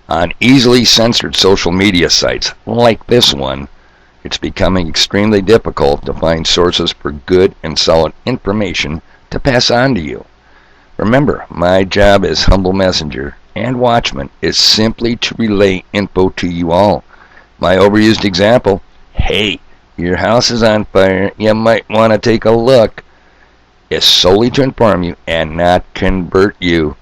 On easily censored social media sites like this one, it's becoming extremely difficult to find sources for good and solid information to pass on to you. Remember, my job as humble messenger and watchman is simply to relay info to you all. My overused example, hey, your house is on fire, you might want to take a look, is solely to inform you and not convert you.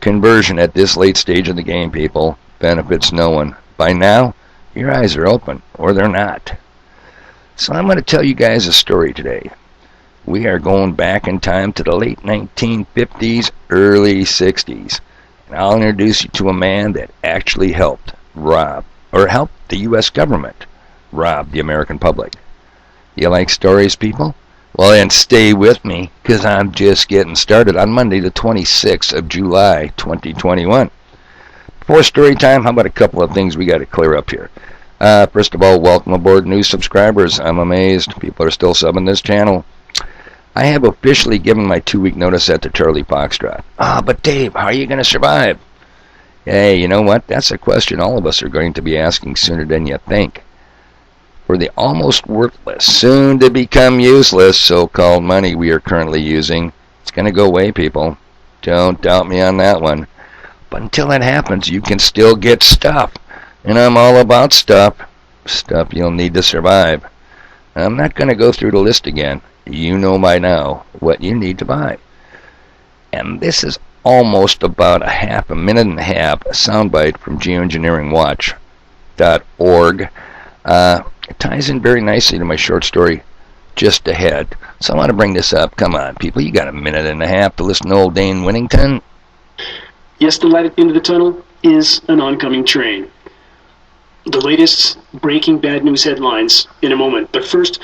Conversion at this late stage of the game, people, benefits no one. By now, your eyes are open, or they're not. So I'm going to tell you guys a story today. We are going back in time to the late 1950s, early 60s. And I'll introduce you to a man that actually helped the U.S. government rob the American public. You like stories, people? Well, then stay with me, because I'm just getting started on Monday, the 26th of July, 2021. Before story time, how about a couple of things we got to clear up here? First of all, welcome aboard new subscribers. I'm amazed people are still subbing this channel. I have officially given my 2-week notice at the Charlie Foxtrot. But Dave, how are you going to survive? Hey, you know what? That's a question all of us are going to be asking sooner than you think. For the almost worthless, soon to become useless so-called money we are currently using, it's going to go away, people. Don't doubt me on that one. But until that happens, you can still get stuff. And I'm all about stuff. Stuff you'll need to survive. I'm not going to go through the list again. You know by now what you need to buy. And this is almost about a minute and a half soundbite from geoengineeringwatch.org. It ties in very nicely to my short story just ahead. So I want to bring this up. Come on, people. You got a minute and a half to listen to old Dane Winnington. Yes, the light at the end of the tunnel is an oncoming train. The latest breaking bad news headlines in a moment. But first,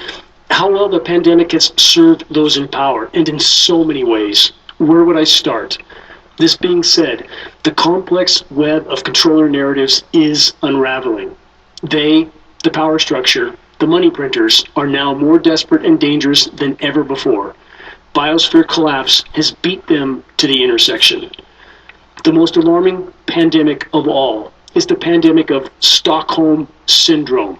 how well the pandemic has served those in power, and in so many ways. Where would I start? This being said, the complex web of controller narratives is unraveling. They, the power structure, the money printers, are now more desperate and dangerous than ever before. Biosphere collapse has beat them to the intersection. The most alarming pandemic of all is the pandemic of Stockholm Syndrome.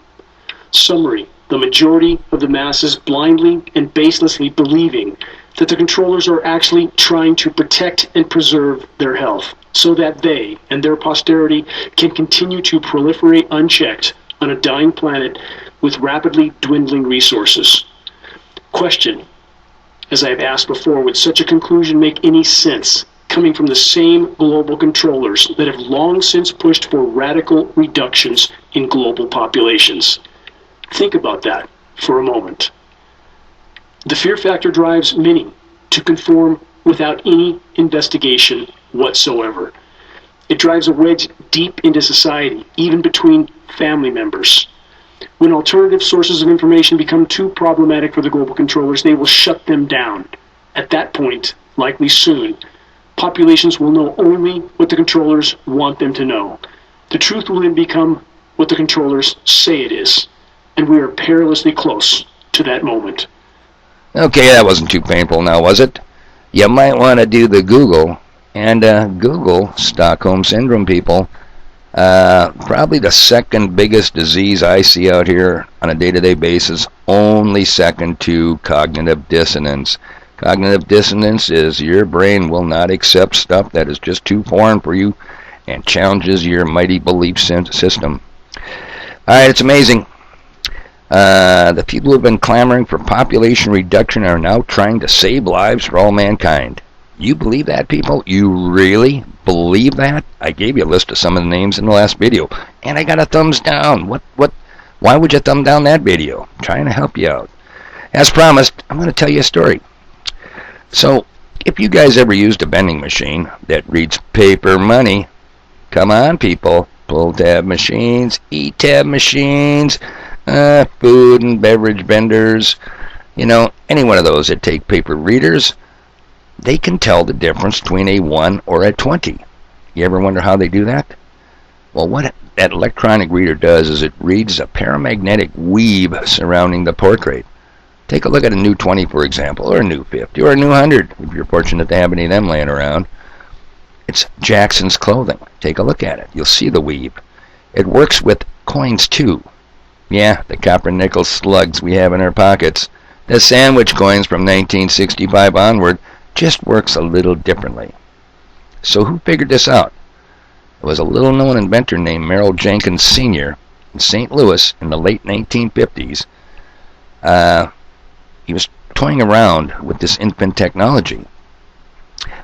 Summary: the majority of the masses blindly and baselessly believing that the controllers are actually trying to protect and preserve their health so that they and their posterity can continue to proliferate unchecked on a dying planet with rapidly dwindling resources. Question: as I have asked before, would such a conclusion make any sense coming from the same global controllers that have long since pushed for radical reductions in global populations? Think about that for a moment. The fear factor drives many to conform without any investigation whatsoever. It drives a wedge deep into society, even between family members. When alternative sources of information become too problematic for the global controllers, they will shut them down. At that point, likely soon, populations will know only what the controllers want them to know. The truth will then become what the controllers say it is, and we are perilously close to that moment. Okay, that wasn't too painful now, was it? You might want to do the Google and Google Stockholm Syndrome, people. Probably the second biggest disease I see out here on a day-to-day basis, only second to cognitive dissonance. Cognitive dissonance is your brain will not accept stuff that is just too foreign for you and challenges your mighty belief system. Alright, it's amazing. The people who have been clamoring for population reduction are now trying to save lives for all mankind. You believe that, people? You really believe that? I gave you a list of some of the names in the last video, and I got a thumbs down. Why would you thumb down that video? I'm trying to help you out. As promised, I'm going to tell you a story. So, if you guys ever used a vending machine that reads paper money, come on, people. Pull tab machines, e-tab machines, food and beverage vendors, any one of those that take paper readers, they can tell the difference between a 1 or a 20. You ever wonder how they do that? Well, what that electronic reader does is it reads a paramagnetic weave surrounding the portrait. Take a look at a new 20, for example, or a new 50, or a new 100, if you're fortunate to have any of them laying around. It's Jackson's Clothing. Take a look at it. You'll see the weave. It works with coins too. Yeah, the copper nickel slugs we have in our pockets. The sandwich coins from 1965 onward just works a little differently. So who figured this out? It was a little-known inventor named Merrill Jenkins Sr. in St. Louis in the late 1950s. He was toying around with this infant technology.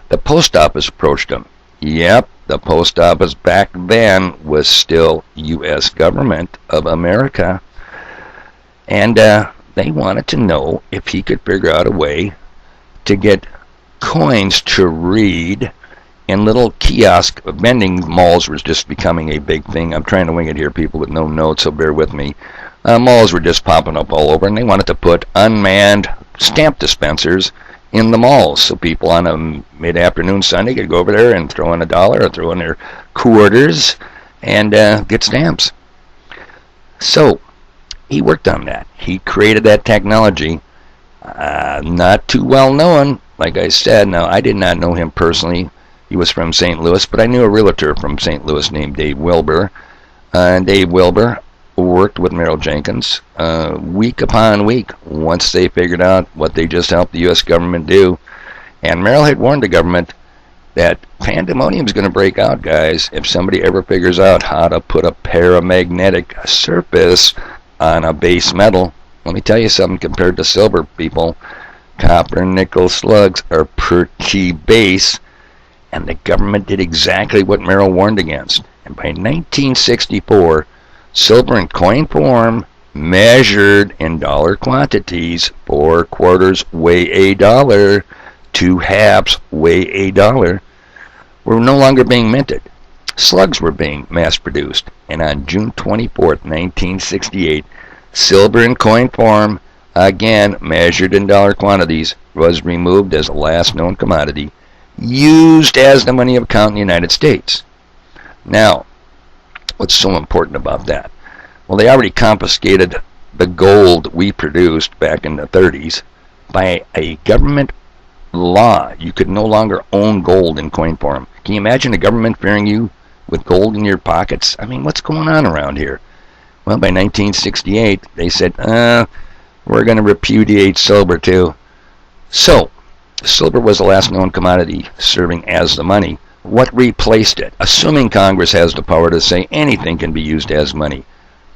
The post office approached him. Yep, the post office back then was still U.S. government of America. And they wanted to know if he could figure out a way to get coins to read in little kiosk vending malls. Was just becoming a big thing. I'm trying to wing it here, people, with no notes, so bear with me. Malls were just popping up all over, and they wanted to put unmanned stamp dispensers in the malls, so people on a mid-afternoon Sunday could go over there and throw in $1 or throw in their quarters and get stamps. So he worked on that. He created that technology. Not too well known, like I said. Now, I did not know him personally. He was from St. Louis, but I knew a realtor from St. Louis named Dave Wilbur. And Dave Wilbur worked with Merrill Jenkins week upon week once they figured out what they just helped the U.S. government do. And Merrill had warned the government that pandemonium is going to break out, guys, if somebody ever figures out how to put a paramagnetic surface on a base metal. Let me tell you something, compared to silver, people, copper and nickel slugs are pretty base, and the government did exactly what Merrill warned against. And by 1964, silver in coin form, measured in dollar quantities, 4 quarters weigh $1, 2 halves weigh $1, were no longer being minted. Slugs were being mass-produced, and on June 24, 1968, silver in coin form, again measured in dollar quantities, was removed as the last known commodity used as the money of account in the United States. Now, what's so important about that? Well, they already confiscated the gold we produced back in the 30s. By a government law, you could no longer own gold in coin form. Can you imagine the government fearing you with gold in your pockets? I mean, what's going on around here? Well, by 1968, they said, we're going to repudiate silver too. So, silver was the last known commodity serving as the money. What replaced it? Assuming Congress has the power to say anything can be used as money.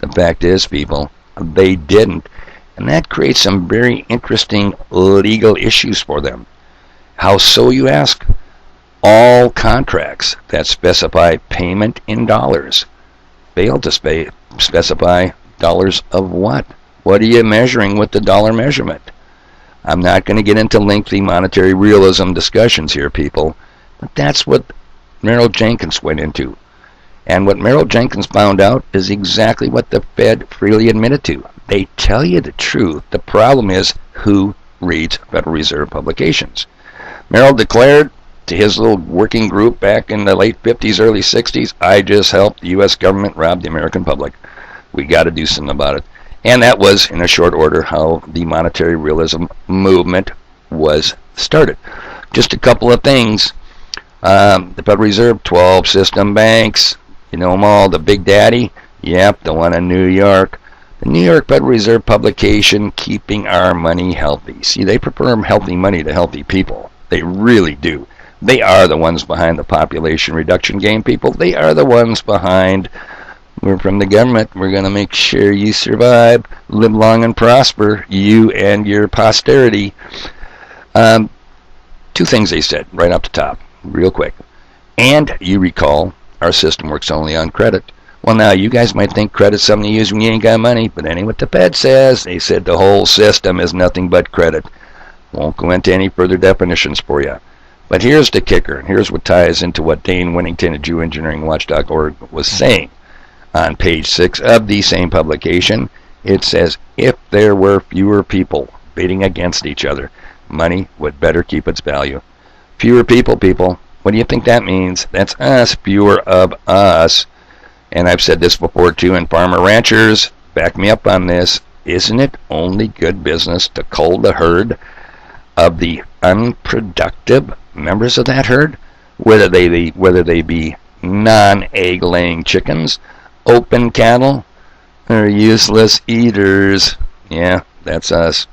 The fact is, people, they didn't. And that creates some very interesting legal issues for them. How so, you ask? All contracts that specify payment in dollars fail to specify dollars of what? What are you measuring with the dollar measurement? I'm not going to get into lengthy monetary realism discussions here, people, but that's what Merrill Jenkins went into. And what Merrill Jenkins found out is exactly what the Fed freely admitted to. They tell you the truth. The problem is who reads Federal Reserve publications. Merrill declared to his little working group back in the late 50s, early 60s, I just helped the U.S. government rob the American public. We got to do something about it. And that was, in a short order, how the monetary realism movement was started. Just a couple of things. The Federal Reserve, 12 system banks. You know them all. The Big Daddy? Yep, the one in New York. The New York Federal Reserve publication, Keeping Our Money Healthy. See, they prefer healthy money to healthy people. They really do. They are the ones behind the population reduction game, people. They are the ones behind, we're from the government, we're going to make sure you survive, live long and prosper, you and your posterity. 2 things they said right off the top, real quick. And you recall, our system works only on credit. Well, now, you guys might think credit's something you use when you ain't got money, but that ain't what the Fed says. They said the whole system is nothing but credit. Won't go into any further definitions for you. But here's the kicker, and here's what ties into what Dane Winnington of JewEngineeringWatch.org was saying. On page 6 of the same publication, it says, if there were fewer people bidding against each other, money would better keep its value. Fewer people. What do you think that means? That's us, fewer of us. And I've said this before too, and farmer ranchers, back me up on this. Isn't it only good business to cull the herd of the unproductive members of that herd? whether they be non-egg laying chickens, open cattle, or useless eaters. Yeah, that's us.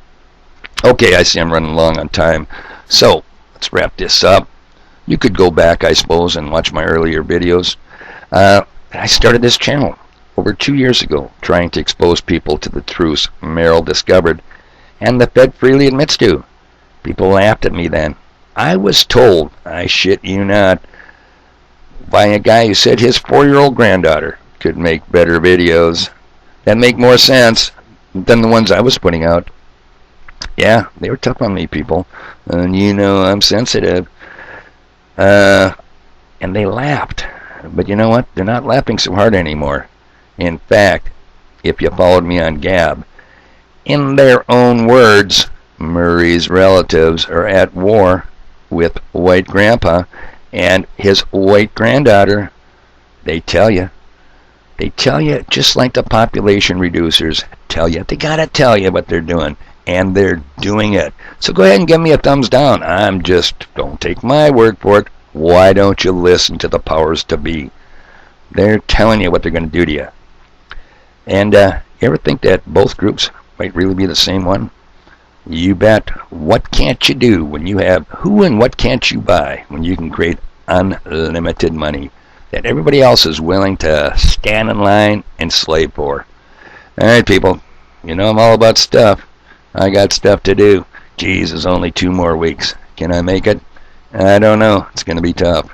Okay, I see I'm running long on time, so let's wrap this up. You could go back, I suppose, and watch my earlier videos. I started this channel over 2 years ago, trying to expose people to the truths Merrill discovered, and the Fed freely admits to. People laughed at me then. I was told, I shit you not, by a guy who said his 4-year-old granddaughter could make better videos that make more sense than the ones I was putting out. Yeah, they were tough on me, people. And you know I'm sensitive. And they laughed. But you know what? They're not laughing so hard anymore. In fact, if you followed me on Gab, in their own words, Murray's relatives are at war with white grandpa and his white granddaughter. They tell you just like the population reducers tell you. They gotta tell you what they're doing, and they're doing it. So go ahead and give me a thumbs down. Don't take my word for it. Why don't you listen to the powers to be? They're telling you what they're going to do to you. And you ever think that both groups might really be the same one? You bet. What can't you do when you have who and what can't you buy when you can create unlimited money that everybody else is willing to stand in line and slave for? Alright, people. You know I'm all about stuff. I got stuff to do. Geez, it's only 2 more weeks. Can I make it? I don't know. It's going to be tough.